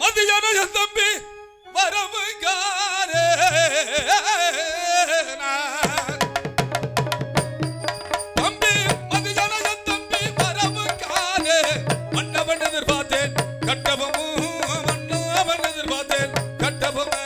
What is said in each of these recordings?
மதியான என் தம்பி வரவுகாரே தம்பி மதியான என் தம்பி வரவுகாரே மன்னவன் எதிர்பார்த்தேன் கட்டபமும் மன்னவன் எதிர்பார்த்தேன் கட்டபம்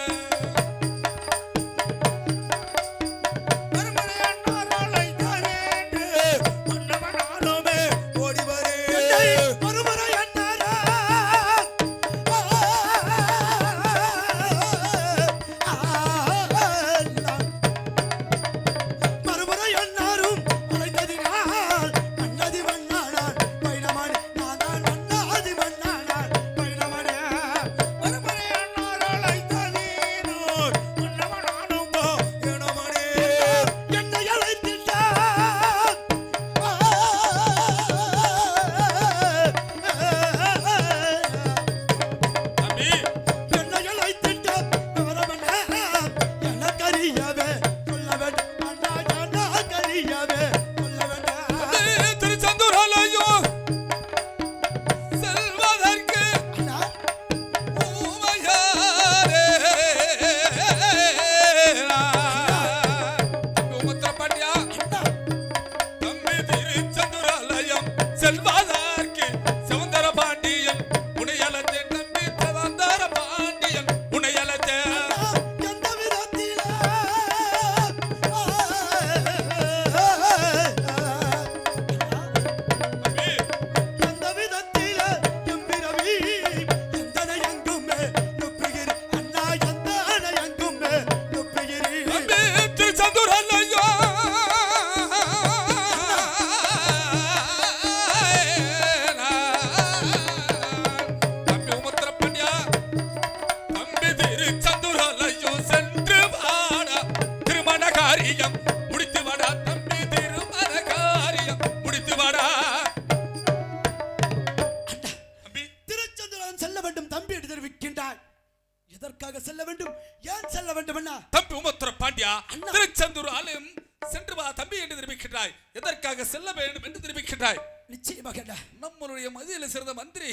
திருச்செந்தூர் ஆலயம் சென்று வா தம்பி என்று தெரிவிக்கின்றாய். எதற்காக செல்ல வேண்டும் என்று தெரிவிக்கின்றாய்? நிச்சயமாக நம்மளுடைய மதியில சிறந்த மந்திரி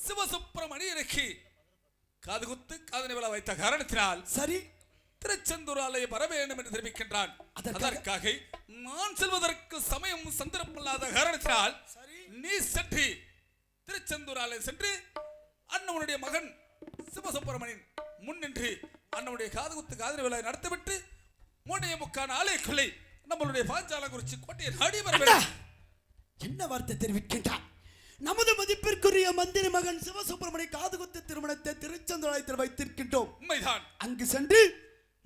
சிவசுப்பிரமணியனுக்கு காது குத்து காதணி விழா வைத்த காரணத்தினால் சரி திருச்செந்தூர் ஆலயம் வர வேண்டும் என்று தெரிவிக்கின்றான். அதற்காக நான் செல்வதற்கு சமயம் சந்தர்ப்பம் இல்லாத காரணத்தினால் நீ சென்று திருச்செந்தூர் ஆலயம் சென்று அண்ணனுடைய மகன் சிவசுப்பிரமணியன் முன்னின்று அண்ணனுடைய காது குத்து காதணி விழா நடத்திவிட்டு மூடைய முக்கான ஆலயக்குள்ளே நம்மளுடைய பாஞ்சாலங்குறிச்சி கோட்டையை நாடி வர வேண்டும். என்ன வார்த்தை தெரிவிக்கின்றார்? நமது மதிப்பிற்குரிய மந்திரி மகன் சிவசுப்பிரமணிய காதுகுத்து திருமணத்தை திருச்செந்தூர் வைத்திருக்கின்றோம். உண்மைதான். அங்கு சென்று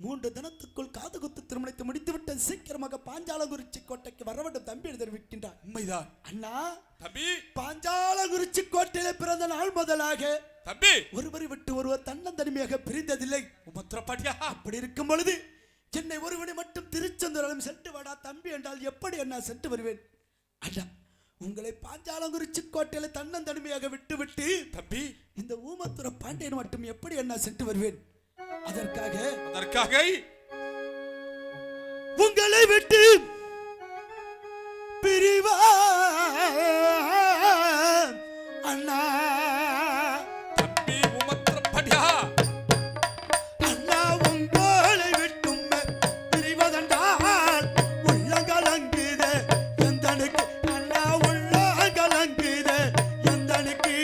3 தினத்துக்குள் காதுகுத்து திருமணத்தை முடித்துவிட்டு சீக்கிரமாக பாஞ்சாலங்குறிச்சி கோட்டைக்கு வர வேண்டும் தம்பி தெரிவிக்கின்றார். உண்மைதான் அண்ணா. தம்பி பாஞ்சாலங்குறிச்சி கோட்டையில பிறந்த நாள் முதலாக தம்பி ஒருவரை விட்டு ஒருவர் தன்னந்தனிமையாக பிரிந்ததில்லை. அப்படி இருக்கும் பொழுது என்னை ஒருவனை மட்டும் திருச்செந்தூர் சென்று வாடா தம்பி என்றால் எப்படி என்ன சென்று வருவேன்? அண்ணா உங்களை பாஞ்சாலங்குறிச்சி கோட்டையில தன்னந்தனிமையாக விட்டுவிட்டு தம்பி இந்த ஊமத்துர பாண்டியன் மட்டும் எப்படி என்ன சென்று வருவேன்? அதற்காக உங்களை விட்டு பிரிவா அண்ணா. தம்பி உமத்திர பாண்டியா அண்ணா உங்களை விட்டும் பிரிவதென்றால் உள்ளங்கலங்குதே எந்தனுக்கு. அண்ணா உள்ளங்கலங்குதே எந்தனுக்கு.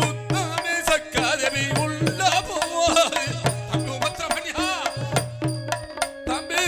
உத்தானே சக்காதவி உள்ள போவாய். தம்பி உமத்திர பாண்டியா தம்பி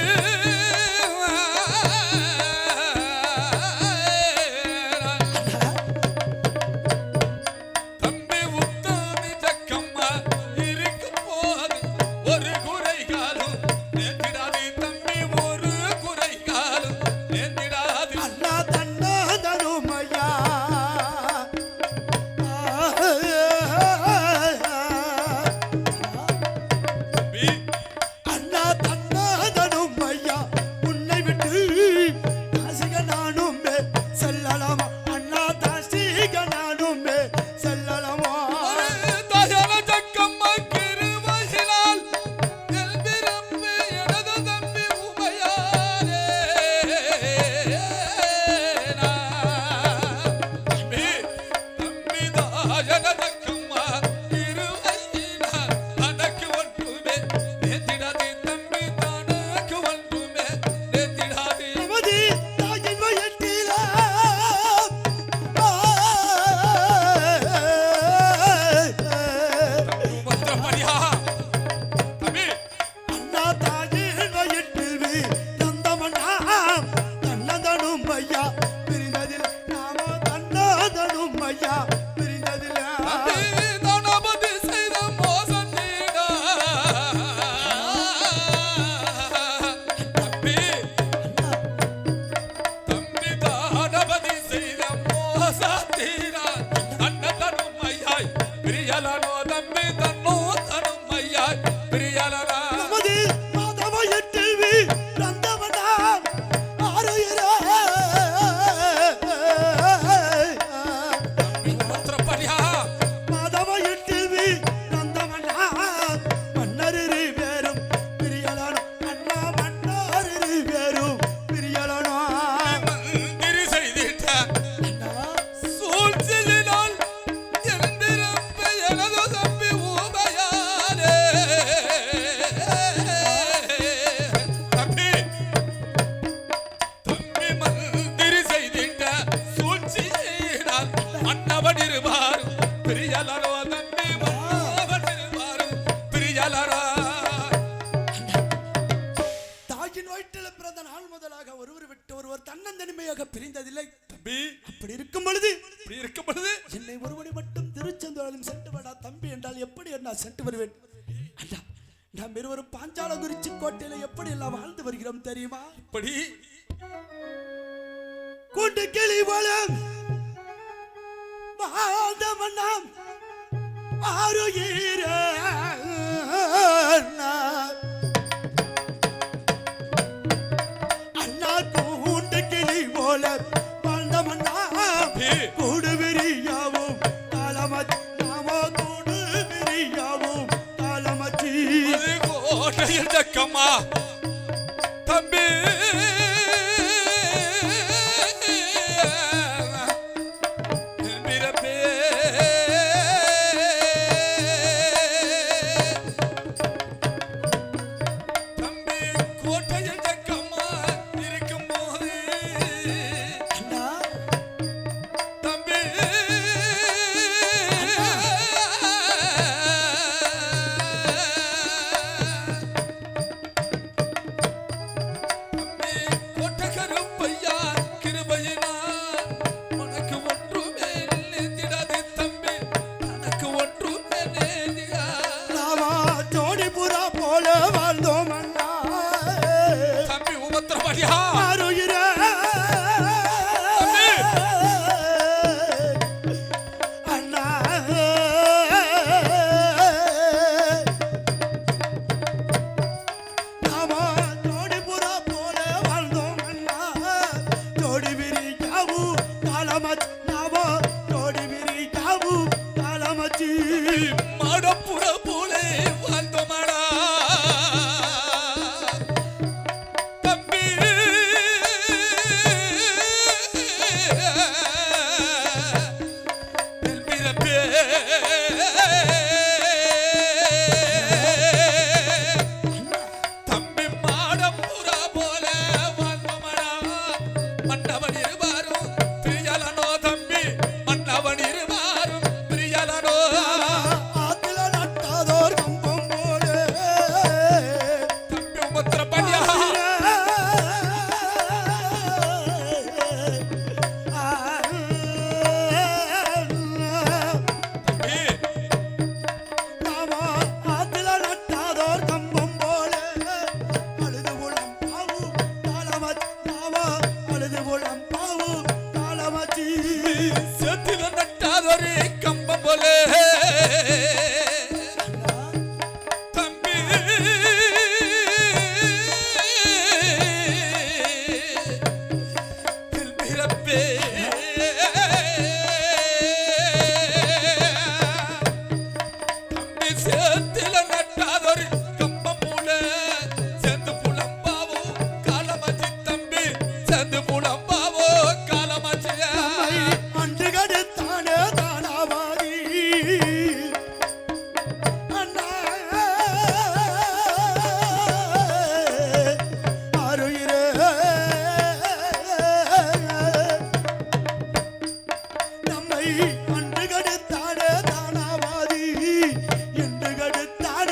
தம்பி தன்னோ தனமையாய் பிரியலனா நமது மாதவயத்தில் நந்தவனாம் ஆருயிரே உமத்திரப்படியா மாதவயத்தில் நந்தவனாம் மன்னரிரு வேறும் பிரியலனா அண்ணா மன்னரிரு வேறும் பிரியலனா மந்திரி செய்திட்ட அண்ணா சூழ்ச்சியினால் எழுந்திருப்ப எனது தம்பி ஊமையானே தம்பி தம்பி மந்திரி செய்திட்ட சூழ்ச்சியினால் மன்னவன் இருவார் பிரியலரோ தம்பி மன்னவன் இருவார் பிரியலரா தாயின் வயிற்றில் பிறந்த நாள் முதலாக ஒருவர் விட்டு ஒருவர் தன்னந்தனிமையாக பிரிந்ததில்லை தம்பி அப்படி இருக்கும் பொழுது இப்படி இருக்கும் பொழுது என்னை ஒருவனை மட்டும் திருச்செந்தூரிலும் சென்று வாடா தம்பி என்றால் எப்படி நான் சென்று வருவேன் அண்ணா நாம் இருவரும் பாஞ்சாலங்குறிச்சி கோட்டையில எப்படி எல்லாம் வாழ்ந்து வருகிறோம் தெரியுமா இப்படி கூட்டு கிளி போல வாழ்ந்தவன் நாம் ஆருயிரே அண்ணா கூட்டு கிளி போல வாழ்ந்தவன் நாம் கூடு விரியாவும் காலமச்சி நாமோ கூடு விரியாவும் காலமச்சி அது கோட்டையில் தக்கம்மா தம்பி பிறப்பே தம்பி கோட்டையில் தக்கம்மா இருக்கும்போது அண்ணா தம்பி கொட்டகருப்பையா கிருபையினா உனக்கு ஒன்றுமே நேர்ந்திடாது தம்பி உனக்கு ஒன்றுமே நேர்ந்திடா நாமா ஜோடிபுரா போல வாழ்ந்தோம் அண்ணா தம்பி உமத்திரவாடியா ஆருயிரே அண்ணா நாமா ஜோடிபுரா போல வாழ்ந்தோம் அண்ணா ஜோடி விரிக்காவு காலமச்சி நாமா ஜோடி விரிக்காவு காலமச்சி மாடப்புற போலே வாழ்ந்தோமாடா தம்பி பிறப்பே தம்பி மாடப்புற போல வாழ்ந்தோமாடா மன்னவன் இருவாரும் பிரியலனோ தம்பி மன்னவன் இருவாரும் பிரியலனோ ஆத்துல நட்டாதோர் கம்பம் போல தம்பி உமத்திரப்பாண்டியா தம்பி நாம ஆத்துல நட்டாதோர் கம்பம் போல அழுது உளம் பாவு காலமச்சி நாம அழுது உளம் பாவு காலமச்சி சேத்தில நட்டாதொரு கம்பம் போலே தம்பி பிறப்பே தம்பி சேத்தில நட்டாதொரு கம்பம் போல சேர்ந்து புலம்பாவோ காலமாச்சி தம்பி சேர்ந்து புலம்பாவோ காலமாச்சியா அன்று கடுத்தானே தானாவாதி அண்ணா ஆருயிரே நம்மை அன்று கடுத்தானே தானாவாதி என்று கடுத்தானே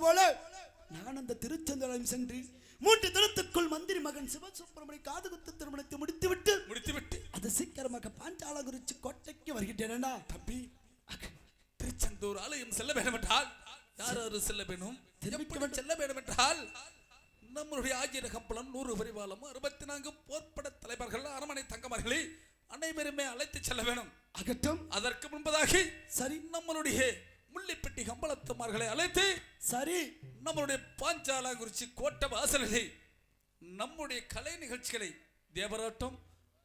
போல நான் அந்த திருச்செந்தூராலயம் சென்று 3 தினத்துக்குள் மந்திரி மகன் சிவசுப்பிரமணிய காதுகுத்து திருமணத்தை முடித்துவிட்டு அது சீக்கிரமாக பாஞ்சாலங்குறிச்சி கோட்டைக்கு வருகின்றேனா தம்பி. திருச்செந்தூர் ஆலயம் செல்ல வேண்டும் என்றால் யார் செல்ல வேணும், செல்ல வேண்டும் என்றால் நம்முடைய ஆஜிர கம்பளம் 100 பரிவாளம் 64 போர்ப்பட தலைவர்கள் அரமனை தங்கமார்களே அனைவருமே அழைத்து செல்ல வேணும். அகட்டும். அதற்கு முன்பதாக சரி நம்மளுடைய முள்ளிப்பட்டி கம்பளத்துமார்களை அழைத்து சரி நம்மளுடைய பாஞ்சாலங்குறிச்சி கோட்டை வாசல்களை நம்முடைய கலை நிகழ்ச்சிகளை தேவராட்டம்,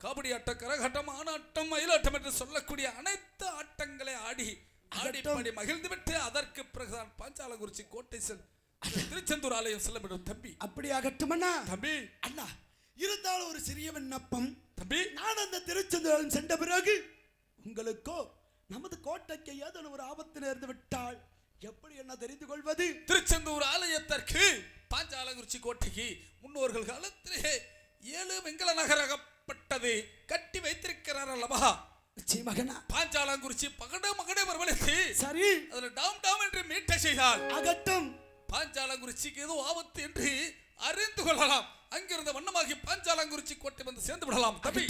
காபடி ஆட்டம், கரகாட்டம், ஆனாட்டம், மயிலாட்டம் என்று சொல்லக்கூடிய அனைத்து ஆட்டங்களை ஆடி பாடி மகிழ்ந்துவிட்டு அதற்கு பிறகுதான் பாஞ்சாலங்குறிச்சி கோட்டை திருச்செந்தூர் ஆலயம் செல்ல வேண்டும் தம்பி. அப்படி ஆகட்டும் அண்ணா. தம்பி அண்ணா இருந்தாலும் ஒரு சிறிய விண்ணப்பம் தம்பி. நான் அந்த திருச்செந்தூர் ஆலயம் சென்ற பிறகு உங்களுக்கோ நமது கோட்டைக்கு ஏதேனும் ஒரு ஆபத்து நேர்ந்து விட்டால் எப்படி என்ன தெரிந்து கொள்வது? திருச்செந்தூர் ஆலயத்திற்கு பாஞ்சாலங்குறிச்சி கோட்டைக்கு முன்னோர்கள் காலத்திலே 7 வெங்கல நகரகப்பட்டது கட்டி வைத்திருக்கிறார் அல்லவா? மகனா பாஞ்சாலங்குறிச்சி மகனே வரவழைத்து சரி அதுல டாம் என்று மீட்ட செய்தால் அகட்டும். பாஞ்சாலங்குறிச்சிக்கு ஏதோ ஆபத்து என்று அறிந்து கொள்ளலாம். அங்கிருந்த வண்ணமாகி பாஞ்சாலங்குறிச்சி கோட்டை வந்து சேர்ந்து விடலாம் தம்பி.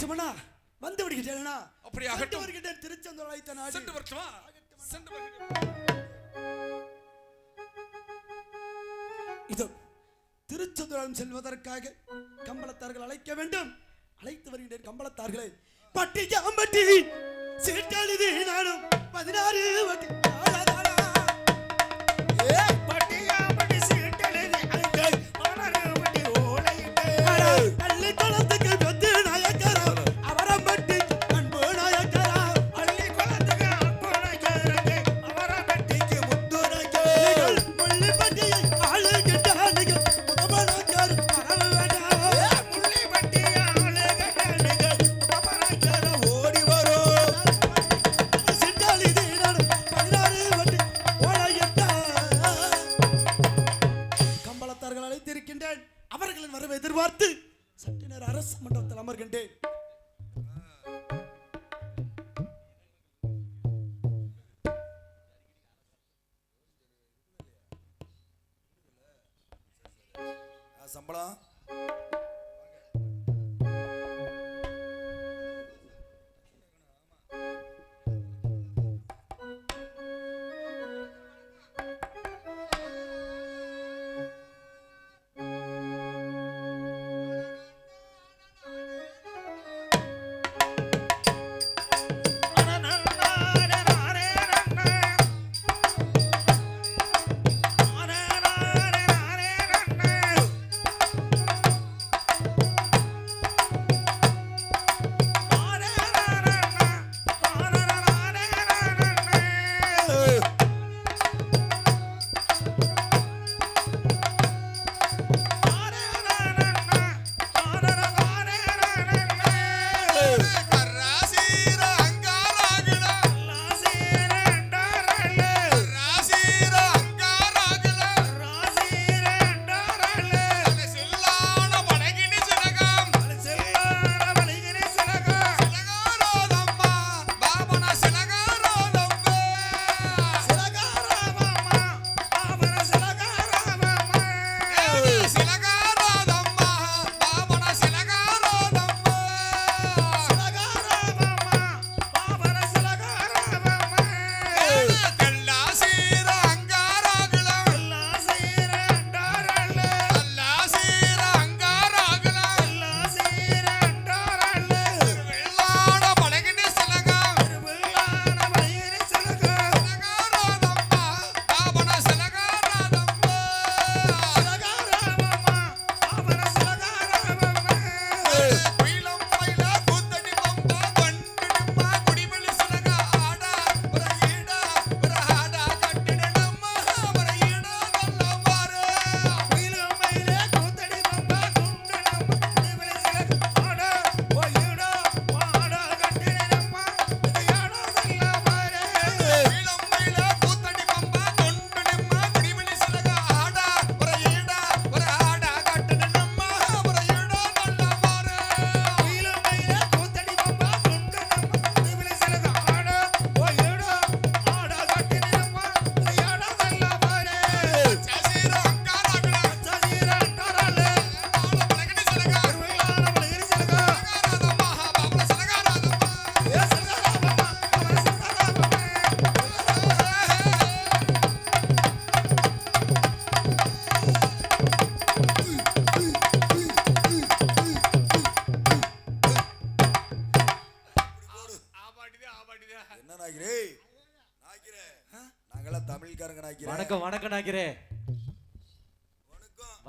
வந்து விடுகிறேனா? அப்படி ஆகட்டும். வருகிறேன் திருச்செந்தூர் ஆலயத்தை நாடி. சென்று வரட்டுமா? சென்று இதோ திருச்செந்தூர் செல்வதற்காக கம்பளத்தார்கள் அழைக்க வேண்டும். அழைத்து வருகின்றேன் கம்பளத்தார்களை. பட்டியாம்பட்டி சீட்டெழுதி நானும் 16 வட்டி பட்டியாம்பட்டி சீட்டெழுதி அங்கே 16 வட்டி ஓலையிட்டு பள்ளி குளத்துக்கு வந்து நாயக்கரா அவரம்பட்டி அன்பு நாயக்கரா பள்ளி குளத்துக்கு அன்பு நாயக்கரா அவரம்பட்டிக்கு முத்து நாயக்கரா முள்ளிப்பட்டியை ஆளுகிட்டானுங்க முதமனாக்கார் பரவடா முள்ளிப்பட்டியை ஆளுகிட்டானுங்க முதமனாக்கார் ஓடி வரும் சீட்டெழுதி நானும் 16 வட்டி ஓலையிட்டா கம்பளத்தார்கள் அழைத்திருக்கின்றேன். அவர்களின் வரவை எதிர்பார்த்து சற்று நேரம் அரசு மண்டபத்தில் அமர்கின்றேன். சம்பளம்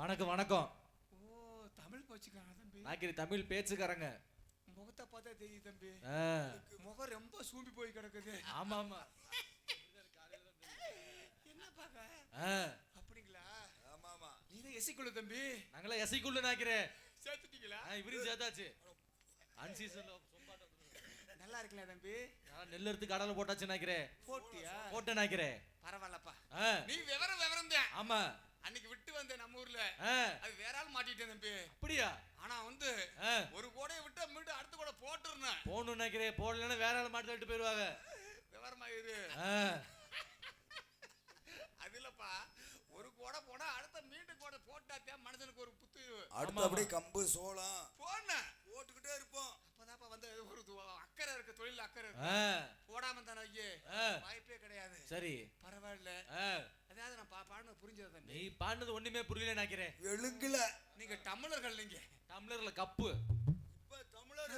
வணக்கம் வணக்கம். ஓ தமிழ் போச்சுக்காங்க தம்பி. நாக்கிரி தமிழ் பேச்சுக்காரங்க. முகத்தை பார்த்தா தெரியுது தம்பி. ஆ. முகம் ரொம்ப சூம்பி போய் கிடக்குது. ஆமா ஆமா. என்ன பாக்க? ஆ. அப்படிங்களா? ஆமா ஆமா. நீதான் எசிக்குள்ள தம்பி. நாங்களே எசைக்குள்ள நாக்கிறே. சேர்த்துட்டீங்களா? இவரையும் சேர்த்தாச்சு. அன்சீசன்ல நல்லா இருக்கலாம் தம்பி. நான் நெல் எடுத்து கடலை போட்டாச்சு நாக்கிறே. போட்டியா? போட்டேன் நாக்கிறே. பரவாயில்லப்பா. ஆ. நீ விவரம் தான். ஆமா. அன்னைக்கு விட்டு வந்த நம்ம ஊர்ல ஆ. அது வேற ஆள் மாட்டிட்டேன் தம்பி. அப்படியா? ஆனா வந்து ஆ. ஒரு கோடையை விட்டு மீண்டும் அடுத்த கோடை போட்டுறேன். போகணும் நாக்கிறே. போடலன்னா வேற ஆள் மாட்டி தள்ளிட்டு போயிருவாங்க. விவரமா இரு. ஆ. அது இல்லப்பா, ஒரு கோடை போனா அடுத்த மீண்டும் கோடை போட்டாத்தே மனுஷனுக்கு ஒரு புத்து அடுத்தபடி கம்பு சோளம் போன போட்டுக்கிட்டே இருப்போம். அப்பதாப்பா வந்து ஒரு அக்கறை இருக்கு, தொழில் அக்கறை ஆ. இருக்கு. போடாம தானே ஐயே ஆ. வாய்ப்பே கிடையாது. சரி. பரவாயில்ல. ஆ. அதாவது நான் பாடுனது புரிஞ்சது தம்பி. நீ பாடுனது ஒண்ணுமே புரியல நாக்கிறே. எழுங்கல நீங்க தமிழர்கள், நீங்க டம்ளர்ல கப்பு. இப்ப தமிழர்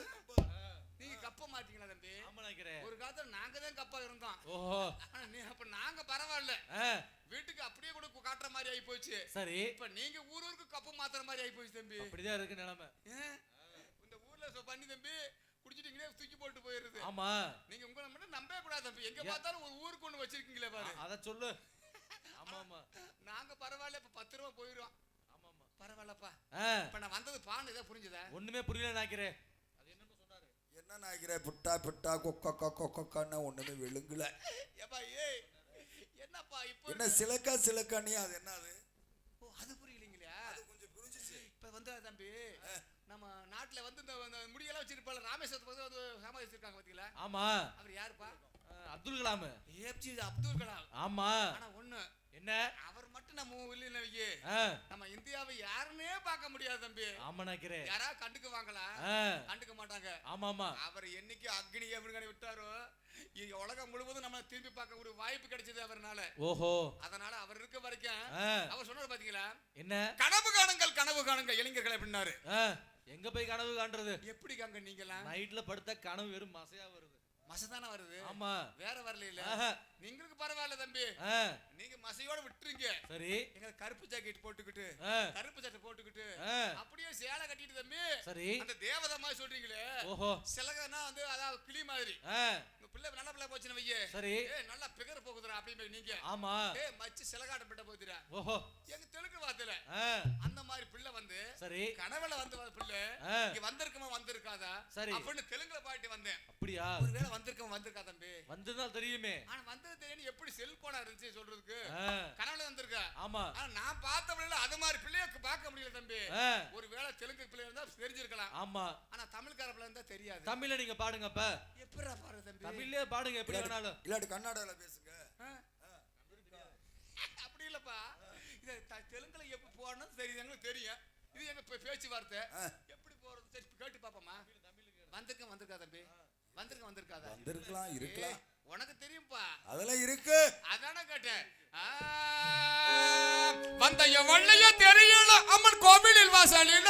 நீங்க கப்ப மாட்டீங்களா தம்பி? ஆமா நாக்கிறே. ஒரு காலத்துல நாங்க தான் கப்பா இருந்தோம். ஓஹோ. ஆனா நீ அப்ப நாங்க பரவாயில்ல, ஆ. வீட்டுக்கு அப்படியே கூட காட்டுற மாதிரி ஆகி போச்சு. சரி. இப்ப நீங்க ஊருக்கு கப்பு மாத்துற மாதிரி ஆகி போச்சு தம்பி. அப்படிதான் இருக்கு நிலைமை. இந்த ஊர்ல பண்ணி தம்பி குடிச்சிட்டீங்களே தூக்கி போட்டு போயிருது. ஆமா. நீங்க உங்களை மட்டும் நம்பவே கூடாது தம்பி. எங்க பார்த்தாலும் ஒரு ஊருக்கு ஒண்ணு வச்சிருக்கீங்களே பாரு. அத சொல்லு. ஆமா ஆமா. நாங்க பரவாயில்ல, இப்ப 10 ரூபா போயிரும். ஆமா ஆமா. பரவாயில்லப்பா. ஆ. இப்ப நான் வந்தது பான்னு இதை புரிஞ்சுதா? ஒண்ணுமே புரியல நாக்கிறே. அது என்னன்னு சொன்னாரு? என்ன நாய்க்கிற புட்டா புட்டா கொக்கா கொக்கான்னு ஒண்ணுமே விழுங்கல. ஏப்பா ஏய், என்னப்பா இப்போ என்ன சிலக்கா நீ அது என்ன அது? ஓ அது புரியலீங்களா? அது கொஞ்சம் புரிஞ்சிச்சு. இப்ப வந்து தம்பி நம்ம நாட்டுல வந்து இந்த முடியெல்லாம் வச்சிருப்பால ராமேஸ்வரத்துக்கு வந்து வந்து சமாதி வச்சிருக்காங்க பாத்தீங்களா? ஆமா. அவர் யாருப்பா? அப்துல் கலாம். ஏப்ஜி அப்துல் கலாம். ஆமா. ஆனா ஒண்ணு என்ன? அவர் மட்டும் நம்ம இல்ல வையே, ஆ. நம்ம இந்தியாவை யாருன்னே பார்க்க முடியாது தம்பி. ஆமா நாக்கிறே. யாரா கண்டுக்குவாங்களா? ஆ. கண்டுக்க மாட்டாங்க. ஆமா ஆமா. அவர் என்னைக்கு அக்னி அப்படின்னு விட்டாரோ உலகம் முழுவதும் நம்ம திரும்பி பார்க்க ஒரு வாய்ப்பு கிடைச்சது அவர்னால. ஓஹோ. அதனால அவர் இருக்க வரைக்கும் ஆ. அவர் சொன்னாரு பாத்தீங்களா? என்ன? கனவு காணுங்கள் இளைஞர்கள் அப்படின்னாரு. ஆ. எங்க போய் கனவு காண்றது? எப்படி காங்க நீங்கலாம்? நைட்ல படுத்த கனவு வெறும் மசையா வருது. மசதானே வருது. ஆமா. வேற வரல இல்ல. ஆஹா. நீங்களுக்கு பரவாயில்ல தம்பி. ஆ. நீங்க மசையோட விட்டுறீங்க. சரி. எங்க கருப்பு ஜாக்கெட் போட்டுக்கிட்டு ஆ. கருப்பு சட்டை போட்டுக்கிட்டு ஆ. அப்படியே சேலை கட்டிட்டு தம்பி சரி. அந்த தேவதை மாதிரி சொல்றீங்களே. ஓஹோ. சிலகனா வந்து அதாவது கிளி மாதிரி. ஆ. உங்க பிள்ளை நல்ல பிள்ளை போச்சுன்னு வையே. சரி. நல்லா பிகர் போகுதுடா அப்படின்னு நீங்க. ஆமா. மச்சி சிலகாட்டம் பிட்ட போகுதுடா. ஓஹோ. எங்க தெலுங்கு வார்த்தையில ஆ. அந்த மாதிரி பிள்ளை வந்து சரி. கனவுல வந்து பிள்ளை ஆ. இங்க வந்திருக்குமா வந்திருக்காதா சரி. அப்படின்னு தெலுங்குல பாட்டி வந்தேன். அப்படியா? ஒருவேளை வந்திருக்கா தம்பி? வந்ததால் தெரியுமே. ஆனா வந்தது தெரியும் எப்படி செல்போனா இருந்துச்சு சொல்றதுக்கு. ஆ. கனவுல வந்திருக்கா. ஆமா. ஆனா நான் பார்த்த பிள்ளைல அது மாதிரி பிள்ளைய பார்க்க முடியல தம்பி. ஆ. ஒருவேளை தெலுங்கு பிள்ளை இருந்தா தெரிஞ்சிருக்கலாம். ஆமா. ஆனா தமிழ்கார பிள்ளை இருந்தா தெரியாது. தமிழ்ல நீங்க பாடுங்க அப்ப. எப்படிடா பாரு தம்பி? தமிழ்லயே பாடுங்க எப்படி வேணாலும். இல்லாட்டி கன்னடால பேசுங்க. அப்படி இல்லப்பா. இத தெலுங்குல எப்படி போறணும் தெரியும், எங்களுக்கு தெரியும். இது எங்க பேச்சு வார்த்தை. எப்படி போறது சரி கேட்டு பாப்போமா? வந்திருக்கா தம்பி? வந்திருக்காதா? வந்திருக்கலாம் இருக்கலாம். உனக்கு தெரியும்பா. அதெல்லாம் இருக்கு. அதானே கேட்டேன். வந்தைய வள்ளைய தெரியல அம்மன் கோவிலில் வாசலில்